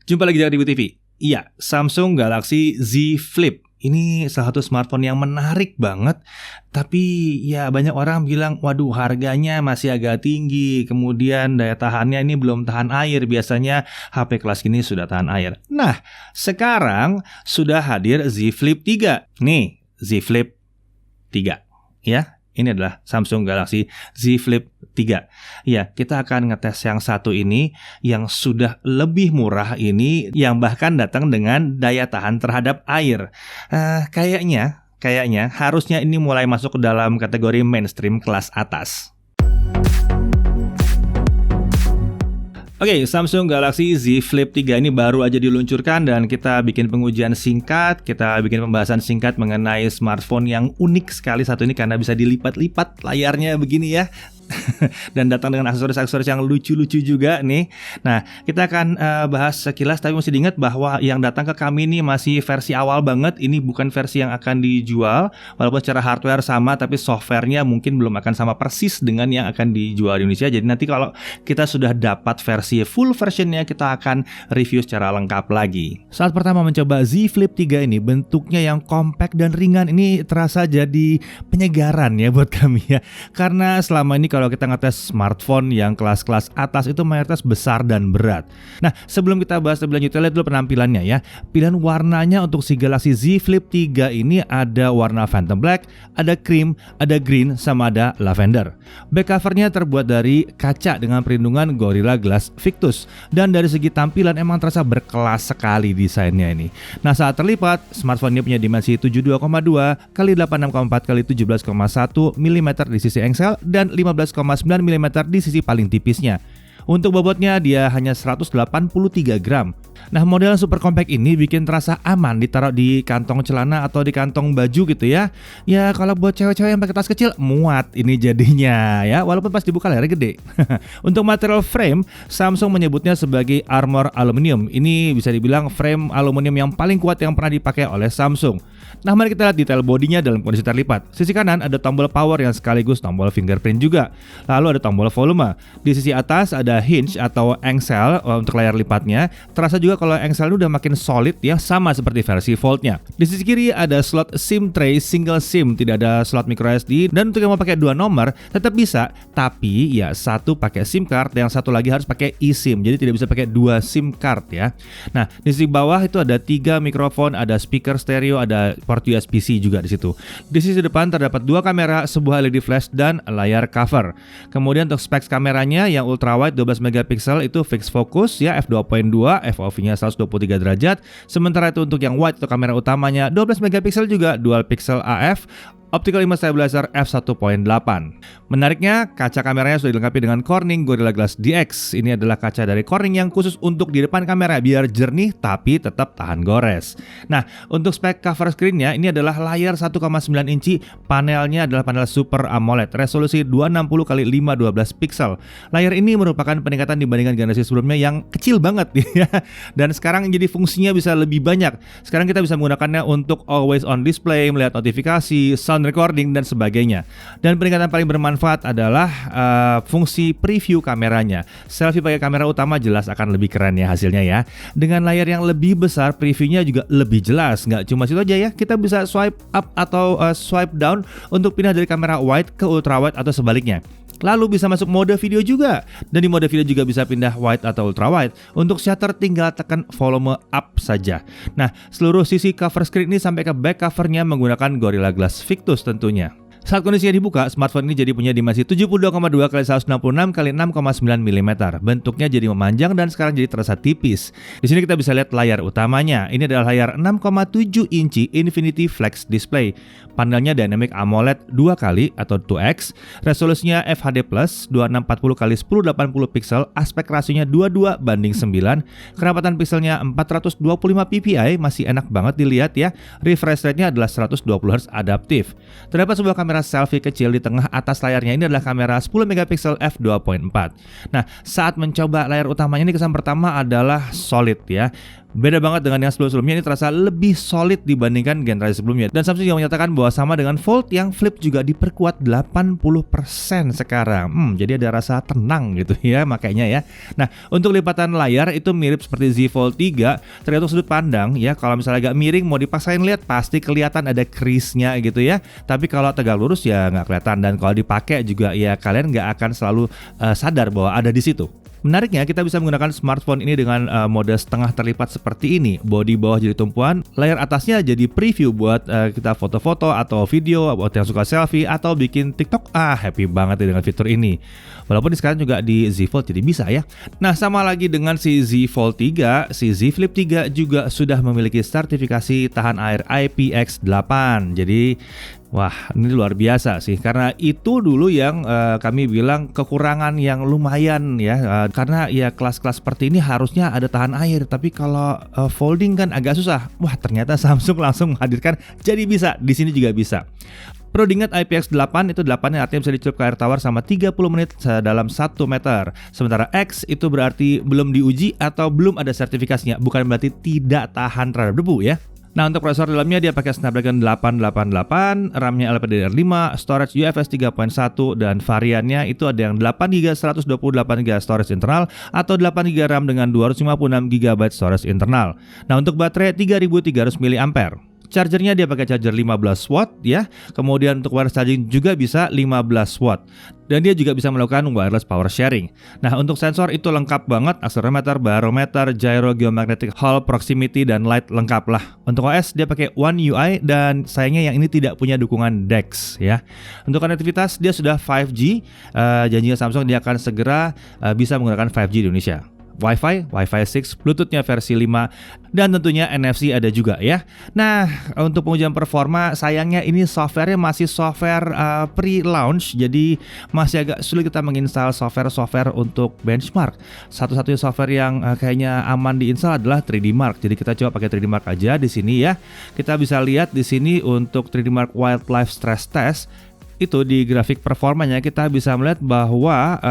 Jumpa lagi di Review TV. Iya, Samsung Galaxy Z Flip. Ini salah satu smartphone yang menarik banget. Tapi ya banyak orang bilang, waduh harganya masih agak tinggi. Kemudian daya tahannya ini belum tahan air. Biasanya HP kelas ini sudah tahan air. Nah, sekarang sudah hadir Z Flip 3. Nih, Z Flip 3. Ya, ini adalah Samsung Galaxy Z Flip 3. Ya, kita akan ngetes yang satu ini yang sudah lebih murah ini, yang bahkan datang dengan daya tahan terhadap air. Kayaknya harusnya ini mulai masuk ke dalam kategori mainstream kelas atas. Oke, Samsung Galaxy Z Flip 3 ini baru aja diluncurkan dan kita bikin pengujian singkat, kita bikin pembahasan singkat mengenai smartphone yang unik sekali satu ini karena bisa dilipat-lipat layarnya begini ya. Dan datang dengan aksesoris-aksesoris yang lucu-lucu juga nih. Nah, kita akan bahas sekilas, tapi mesti diingat bahwa yang datang ke kami ini masih versi awal banget. Ini bukan versi yang akan dijual. Walaupun secara hardware sama, tapi softwarenya mungkin belum akan sama persis dengan yang akan dijual di Indonesia. Jadi nanti kalau kita sudah dapat versi full versionnya, kita akan review secara lengkap lagi. Saat pertama mencoba Z Flip 3 ini, bentuknya yang compact dan ringan. Ini terasa jadi penyegaran ya buat kami ya. Karena selama ini kalau kita ngetes smartphone yang kelas-kelas atas itu mayoritas besar dan berat. Nah, sebelum kita bahas lebih lanjut, lihat dulu penampilannya ya. Pilihan warnanya untuk si Galaxy Z Flip 3 ini ada warna Phantom Black, ada cream, ada green, sama ada lavender. Back covernya terbuat dari kaca dengan perlindungan Gorilla Glass Victus. Dan dari segi tampilan emang terasa berkelas sekali desainnya ini. Nah, saat terlipat, smartphone ini punya dimensi 72,2 x 864 x 17,1 mm di sisi engsel dan 15,9 mm di sisi paling tipisnya. Untuk bobotnya dia hanya 183 gram. Nah, model super compact ini bikin terasa aman ditaruh di kantong celana atau di kantong baju gitu ya. Ya kalau buat cewek-cewek yang pakai tas kecil muat ini jadinya ya, walaupun pas dibuka layarnya gede. Untuk material frame, Samsung menyebutnya sebagai Armor Aluminium. Ini bisa dibilang frame aluminium yang paling kuat yang pernah dipakai oleh Samsung. Nah, mari kita lihat detail bodinya dalam kondisi terlipat. Sisi kanan ada tombol power yang sekaligus tombol fingerprint juga. Lalu ada tombol volume. Di sisi atas ada hinge atau engsel untuk layar lipatnya. Terasa juga kalau engsel udah makin solid ya, sama seperti versi Fold-nya. Di sisi kiri ada slot SIM tray single SIM, tidak ada slot microSD. Dan untuk yang mau pakai dua nomor tetap bisa, tapi ya satu pakai SIM card, yang satu lagi harus pakai eSIM. Jadi tidak bisa pakai dua SIM card ya. Nah, di sisi bawah itu ada 3 mikrofon, ada speaker stereo, ada port USB-C juga di situ. Di sisi depan terdapat 2 kamera, sebuah LED flash dan layar cover. Kemudian untuk specs kameranya yang ultrawide 12 megapiksel itu fixed focus ya, f2.2, FOV-nya 123 derajat. Sementara itu untuk yang wide atau kamera utamanya 12 megapiksel juga dual pixel AF. Optical Image Stabilizer f1.8. Menariknya, kaca kameranya sudah dilengkapi dengan Corning Gorilla Glass DX. Ini adalah kaca dari Corning yang khusus untuk di depan kamera biar jernih tapi tetap tahan gores. Nah, untuk spek cover screen-nya ini adalah layar 1,9 inci, panelnya adalah panel Super AMOLED, resolusi 260 x 512 pixel. Layar ini merupakan peningkatan dibandingkan generasi sebelumnya yang kecil banget ya. Dan sekarang jadi fungsinya bisa lebih banyak. Sekarang kita bisa menggunakannya untuk always on display, melihat notifikasi, sound recording dan sebagainya. Dan peningkatan paling bermanfaat adalah fungsi preview kameranya. Selfie pakai kamera utama jelas akan lebih keren ya hasilnya ya. Dengan layar yang lebih besar, previewnya juga lebih jelas. Nggak cuma situ aja ya, kita bisa swipe up atau swipe down untuk pindah dari kamera wide ke ultra wide atau sebaliknya. Lalu bisa masuk mode video juga. Dan di mode video juga bisa pindah wide atau ultra wide. Untuk shutter tinggal tekan volume up saja. Nah, seluruh sisi cover screen ini sampai ke back covernya menggunakan Gorilla Glass Victus tentunya. Saat kondisinya dibuka, smartphone ini jadi punya dimensi 72,2 x 166 x 6,9 mm. Bentuknya jadi memanjang dan sekarang jadi terasa tipis. Di sini kita bisa lihat layar utamanya. Ini adalah layar 6,7 inci Infinity Flex Display. Panelnya Dynamic AMOLED 2 kali atau 2X. Resolusinya FHD+, 2640 x 1080 pixel. Aspek rasionya 22:9. Kerapatan pixelnya 425 ppi, masih enak banget dilihat ya. Refresh rate-nya adalah 120 Hz adaptif. Terdapat sebuah kamera selfie kecil di tengah atas layarnya. Ini adalah kamera 10 megapiksel f2.4. Nah, saat mencoba layar utamanya ini kesan pertama adalah solid ya. Beda banget dengan yang sebelum-sebelumnya, ini terasa lebih solid dibandingkan generasi sebelumnya. Dan Samsung juga menyatakan bahwa sama dengan Fold, yang Flip juga diperkuat 80% sekarang. Jadi ada rasa tenang gitu ya makanya ya. Nah, untuk lipatan layar itu mirip seperti Z Fold 3, tergantung sudut pandang ya. Kalau misalnya agak miring mau dipaksain lihat pasti kelihatan ada crease-nya gitu ya. Tapi kalau tegak lurus ya nggak kelihatan, dan kalau dipakai juga ya kalian nggak akan selalu sadar bahwa ada di situ. Menariknya, kita bisa menggunakan smartphone ini dengan mode setengah terlipat seperti ini. Bodi bawah jadi tumpuan, layar atasnya jadi preview buat kita foto-foto atau video buat yang suka selfie atau bikin TikTok. Happy banget ya dengan fitur ini. Walaupun sekarang juga di Z Fold jadi bisa ya. Nah, sama lagi dengan si Z Fold 3, si Z Flip 3 juga sudah memiliki sertifikasi tahan air IPX8. Jadi wah, ini luar biasa sih, karena itu dulu yang kami bilang kekurangan yang lumayan ya, karena ya kelas-kelas seperti ini harusnya ada tahan air, tapi kalau folding kan agak susah. Wah, ternyata Samsung langsung menghadirkan, jadi bisa, di sini juga bisa. Perlu diingat IPX8 itu 8-nya artinya bisa dicelup ke air tawar sama 30 menit dalam 1 meter. Sementara X itu berarti belum diuji atau belum ada sertifikasinya, bukan berarti tidak tahan terhadap debu ya. Nah, untuk prosesor dalamnya dia pakai Snapdragon 888, RAM-nya LPDDR5, storage UFS 3.1, dan variannya itu ada yang 8GB 128GB storage internal atau 8GB RAM dengan 256GB storage internal. Nah, untuk baterai 3300 mAh. Chargernya dia pakai charger 15 watt ya. Kemudian untuk wireless charging juga bisa 15 watt. Dan dia juga bisa melakukan wireless power sharing. Nah, untuk sensor itu lengkap banget, accelerometer, barometer, gyro, geomagnetic hall, proximity, dan light lengkap lah. Untuk OS dia pakai One UI, dan sayangnya yang ini tidak punya dukungan DeX ya. Untuk konektivitas dia sudah 5G. Janjinya Samsung dia akan segera bisa menggunakan 5G di Indonesia. Wi-Fi 6, Bluetooth-nya versi 5, dan tentunya NFC ada juga ya. Nah, untuk pengujian performa, sayangnya ini softwarenya masih software pre-launch, jadi masih agak sulit kita menginstal software untuk benchmark. Satu-satunya software yang kayaknya aman diinstal adalah 3D Mark. Jadi kita coba pakai 3D Mark aja di sini ya. Kita bisa lihat di sini untuk 3D Mark Wildlife Stress Test. Itu di grafik performanya kita bisa melihat bahwa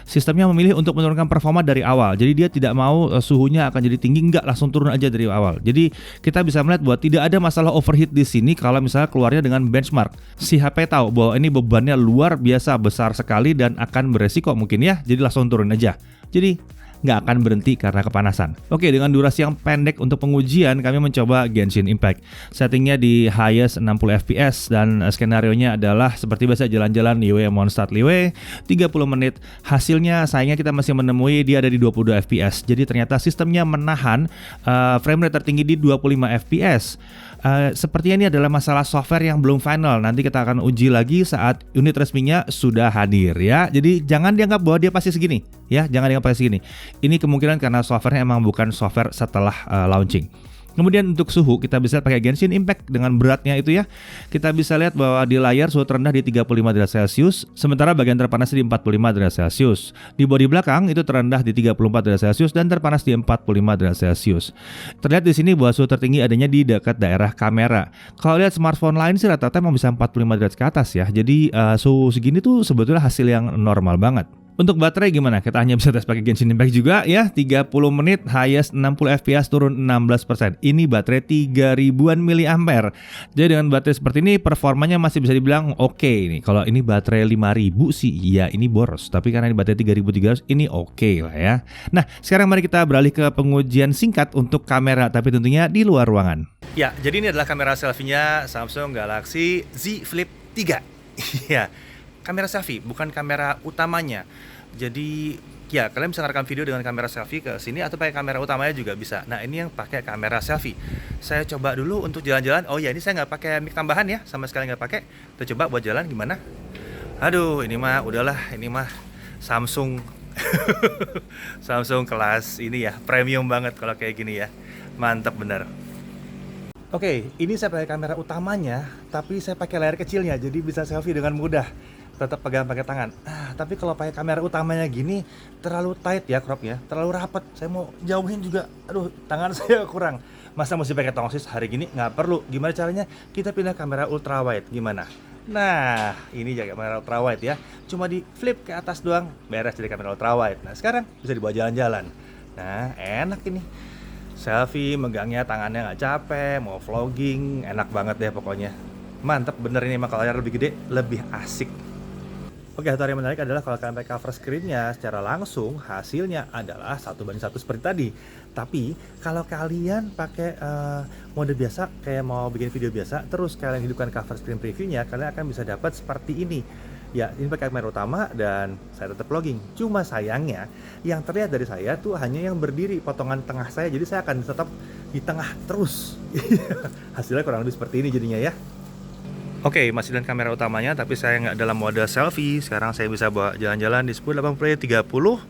sistemnya memilih untuk menurunkan performa dari awal. Jadi dia tidak mau suhunya akan jadi tinggi, enggak, langsung turun aja dari awal. Jadi kita bisa melihat bahwa tidak ada masalah overheat di sini kalau misalnya keluarnya dengan benchmark. Si HP tahu bahwa ini bebannya luar biasa besar sekali dan akan beresiko mungkin ya. Jadi langsung turun aja. Jadi nggak akan berhenti karena kepanasan. Oke, dengan durasi yang pendek untuk pengujian, kami mencoba Genshin Impact. Settingnya di highest 60 fps dan skenario-nya adalah seperti biasa jalan-jalan Liyue Mondstadt Liyue 30 menit. Hasilnya sayangnya kita masih menemui dia ada di 22 fps. Jadi ternyata sistemnya menahan frame rate tertinggi di 25 fps. Sepertinya ini adalah masalah software yang belum final. Nanti kita akan uji lagi saat unit resminya sudah hadir ya. Jadi jangan dianggap bahwa dia pasti segini ya, jangan dianggap pasti segini. Ini kemungkinan karena softwarenya emang bukan software setelah launching. Kemudian untuk suhu kita bisa pakai Genshin Impact dengan beratnya itu ya. Kita bisa lihat bahwa di layar suhu terendah di 35 derajat Celcius, sementara bagian terpanas di 45 derajat Celcius. Di bodi belakang itu terendah di 34 derajat Celcius dan terpanas di 45 derajat Celcius. Terlihat di sini bahwa suhu tertinggi adanya di dekat daerah kamera. Kalau lihat smartphone lain sih rata-rata memang bisa 45 derajat ke atas ya. Jadi suhu segini tuh sebetulnya hasil yang normal banget. Untuk baterai gimana? Kita hanya bisa tes pakai Genshin Impact juga ya. 30 menit, highest 60 fps, turun 16%. Ini baterai 3000-an mAh. Jadi dengan baterai seperti ini performanya masih bisa dibilang oke nih. Kalau ini baterai 5000 sih ya ini boros. Tapi karena ini baterai 3300 ini oke lah ya. Nah, sekarang mari kita beralih ke pengujian singkat untuk kamera, tapi tentunya di luar ruangan. Ya, jadi ini adalah kamera selfie-nya Samsung Galaxy Z Flip 3. Ya. Kamera selfie, bukan kamera utamanya. Jadi ya kalian bisa ngerekam video dengan kamera selfie ke sini atau pakai kamera utamanya juga bisa. Nah, ini yang pakai kamera selfie. Saya coba dulu untuk jalan-jalan. Oh ya, ini saya nggak pakai mic tambahan ya, sama sekali nggak pakai. Kita coba buat jalan gimana? Aduh, ini mah udahlah, ini mah Samsung Samsung kelas ini ya, premium banget kalau kayak gini ya. Mantap bener. Oke, ini saya pakai kamera utamanya, tapi saya pakai layar kecilnya, jadi bisa selfie dengan mudah. Tetap pegang pakai tangan. Tapi kalau pakai kamera utamanya gini terlalu tight ya cropnya, terlalu rapat. Saya mau jauhin juga, aduh tangan saya kurang. Masa mesti pakai tongsis hari gini? Nggak perlu. Gimana caranya? Kita pindah kamera ultra wide. Gimana? Nah, ini jaga kamera ultra wide ya. Cuma di flip ke atas doang, beres jadi kamera ultra wide. Nah, sekarang bisa dibawa jalan-jalan. Nah, enak ini. Selfie, megangnya tangannya nggak capek, mau vlogging, enak banget deh pokoknya. Mantep bener ini, emang kalau layar lebih gede, lebih asik. Oke, satu yang menarik adalah kalau kalian pakai cover screen-nya secara langsung, hasilnya adalah 1:1 seperti tadi. Tapi kalau kalian pakai mode biasa, kayak mau bikin video biasa, terus kalian hidupkan cover screen preview-nya, kalian akan bisa dapat seperti ini. Ya, ini pakai kamera utama dan saya tetap vlogging. Cuma sayangnya, yang terlihat dari saya tuh hanya yang berdiri potongan tengah saya, jadi saya akan tetap di tengah terus. Hasilnya kurang lebih seperti ini jadinya ya. Oke, masih dengan kamera utamanya, tapi saya nggak dalam mode selfie. Sekarang saya bisa bawa jalan-jalan di 1080p 30.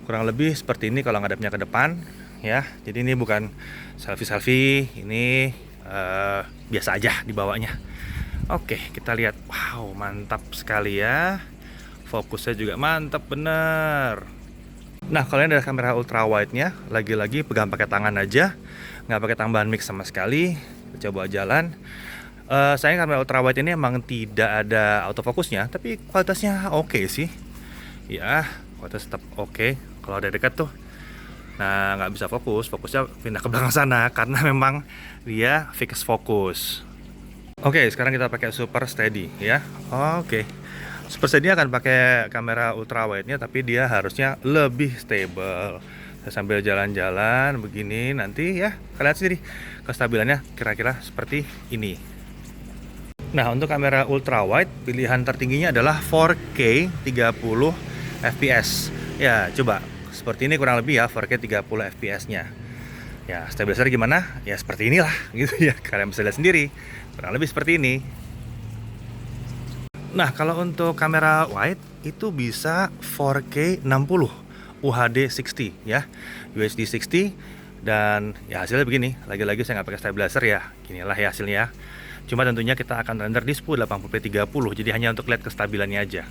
Kurang lebih seperti ini kalau ngadepnya ke depan, ya. Jadi ini bukan selfie-selfie, ini biasa aja dibawanya. Oke, kita lihat. Wow, mantap sekali ya. Fokusnya juga mantap bener. Nah, kalau ini ada kamera ultra wide-nya, lagi-lagi pegang pakai tangan aja, nggak pakai tambahan mix sama sekali. Kita coba jalan. Saya kamera ultra wide ini emang tidak ada autofokusnya, tapi kualitasnya oke sih. Ya, kualitas tetap oke. Kalau ada dekat tuh, nah nggak bisa fokusnya pindah ke belakang sana karena memang dia fix fokus. Oke, sekarang kita pakai super steady ya. Oke, super steady akan pakai kamera ultra wide-nya, tapi dia harusnya lebih stable. Saya sambil jalan-jalan begini nanti ya, kalian sendiri kestabilannya kira-kira seperti ini. Nah, untuk kamera ultra wide pilihan tertingginya adalah 4K 30 fps. Ya, coba seperti ini kurang lebih ya, 4K 30 fps-nya. Ya, stabilizer gimana? Ya seperti inilah gitu ya. Kalian bisa lihat sendiri. Kurang lebih seperti ini. Nah, kalau untuk kamera wide itu bisa 4K 60 UHD 60 ya. UHD 60 dan ya hasilnya begini. Lagi-lagi saya nggak pakai stabilizer ya. Inilah ya hasilnya. Cuma tentunya kita akan render di 1080p 30, jadi hanya untuk lihat kestabilannya aja.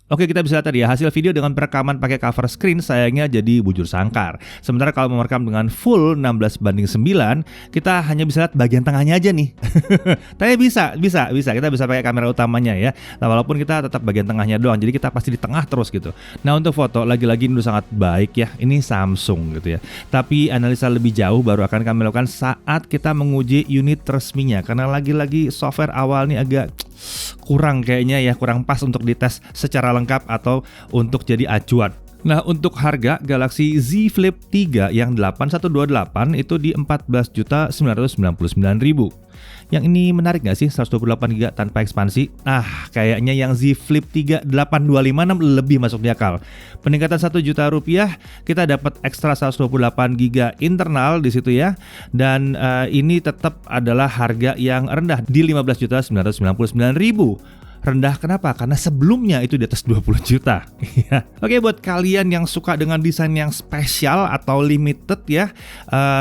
Oke, kita bisa lihat tadi ya, hasil video dengan perekaman pakai cover screen sayangnya jadi bujur sangkar. Sementara kalau merekam dengan full 16:9, kita hanya bisa lihat bagian tengahnya aja nih. Tapi bisa. Kita bisa pakai kamera utamanya ya. Nah, walaupun kita tetap bagian tengahnya doang, jadi kita pasti di tengah terus gitu. Nah, untuk foto lagi-lagi ini sangat baik ya. Ini Samsung gitu ya. Tapi analisa lebih jauh baru akan kami lakukan saat kita menguji unit resminya. Karena lagi-lagi software awal nih agak kurang kayaknya ya, kurang pas untuk dites secara lengkap atau untuk jadi acuan. Nah, untuk harga Galaxy Z Flip 3 yang 8128 itu di 14.999.000. Yang ini menarik nggak sih, 128GB tanpa ekspansi? Kayaknya yang Z Flip 3 8256 lebih masuk di akal. Peningkatan 1 juta rupiah, kita dapat ekstra 128GB internal di situ ya. Dan ini tetap adalah harga yang rendah di 15.999.000. Rendah kenapa? Karena sebelumnya itu di atas 20 juta. Oke, buat kalian yang suka dengan desain yang spesial atau limited ya,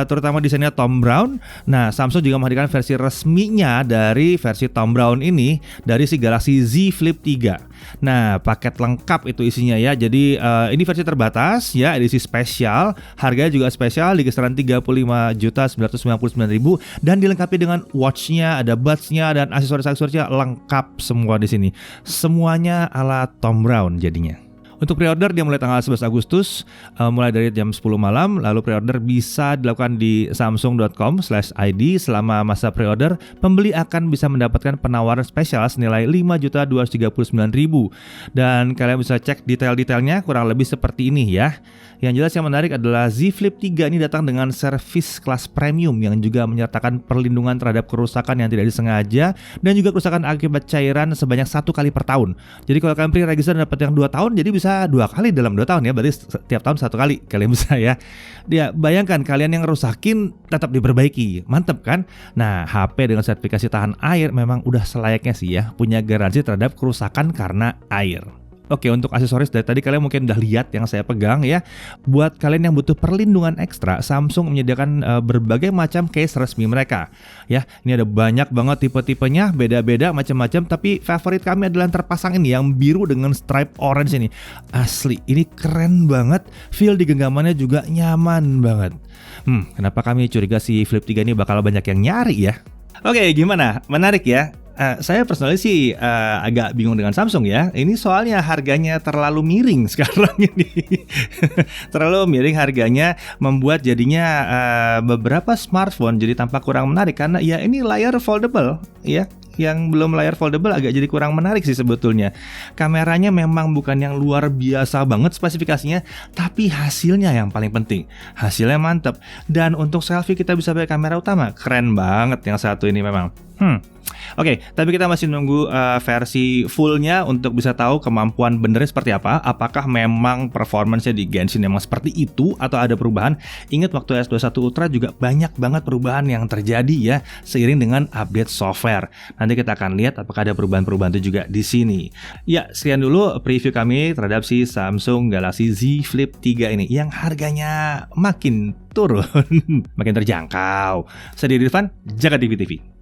terutama desainnya Thom Browne. Nah, Samsung juga menghadirkan versi resminya dari versi Thom Browne ini dari si Galaxy Z Flip 3. Nah, paket lengkap itu isinya ya. Jadi ini versi terbatas ya, edisi spesial. Harganya juga spesial di kisaran 35.999.000 dan dilengkapi dengan watchnya, ada buds-nya dan aksesoris-aksesorisnya lengkap semua di sini. Semuanya ala Thom Browne jadinya. Untuk pre-order dia mulai tanggal 11 Agustus mulai dari jam 10 malam. Lalu pre-order bisa dilakukan di samsung.com/id. Selama masa pre-order, pembeli akan bisa mendapatkan penawaran spesial senilai 5.239.000. Dan kalian bisa cek detail-detailnya kurang lebih seperti ini ya. Yang jelas yang menarik adalah Z Flip 3 ini datang dengan servis kelas premium yang juga menyertakan perlindungan terhadap kerusakan yang tidak disengaja dan juga kerusakan akibat cairan sebanyak 1 kali per tahun. Jadi kalau kalian pre-register dapat yang 2 tahun, jadi bisa 2 kali dalam 2 tahun ya, berarti setiap tahun 1 kali kalian bisa ya. Dia bayangkan kalian yang rusakin tetap diperbaiki, mantep kan? Nah, HP dengan sertifikasi tahan air memang udah selayaknya sih ya, punya garansi terhadap kerusakan karena air. Oke, untuk aksesoris dari tadi kalian mungkin udah lihat yang saya pegang ya. Buat kalian yang butuh perlindungan ekstra, Samsung menyediakan berbagai macam case resmi mereka. Ya, ini ada banyak banget tipe-tipenya, beda-beda macam-macam. Tapi favorit kami adalah yang terpasang ini, yang biru dengan stripe orange ini. Asli, ini keren banget. Feel di genggamannya juga nyaman banget. Kenapa kami curiga si Flip 3 ini bakal banyak yang nyari ya? Oke, gimana? Menarik ya? Saya personally sih agak bingung dengan Samsung ya. Ini soalnya harganya terlalu miring sekarang ini. Terlalu miring harganya membuat jadinya beberapa smartphone jadi tampak kurang menarik karena ya ini layar foldable ya. Yang belum layar foldable agak jadi kurang menarik sih sebetulnya. Kameranya memang bukan yang luar biasa banget spesifikasinya, tapi hasilnya yang paling penting. Hasilnya mantap. Dan untuk selfie kita bisa pakai kamera utama. Keren banget yang satu ini memang. Oke, tapi kita masih nunggu versi fullnya untuk bisa tahu kemampuan benernya seperti apa. Apakah memang performance-nya di Genshin memang seperti itu atau ada perubahan? Ingat waktu S21 Ultra juga banyak banget perubahan yang terjadi ya seiring dengan update software. Nanti kita akan lihat apakah ada perubahan-perubahan itu juga di sini. Ya, sekian dulu preview kami terhadap si Samsung Galaxy Z Flip 3 ini yang harganya makin turun, makin terjangkau. Saya Irfan, jaga TV TV.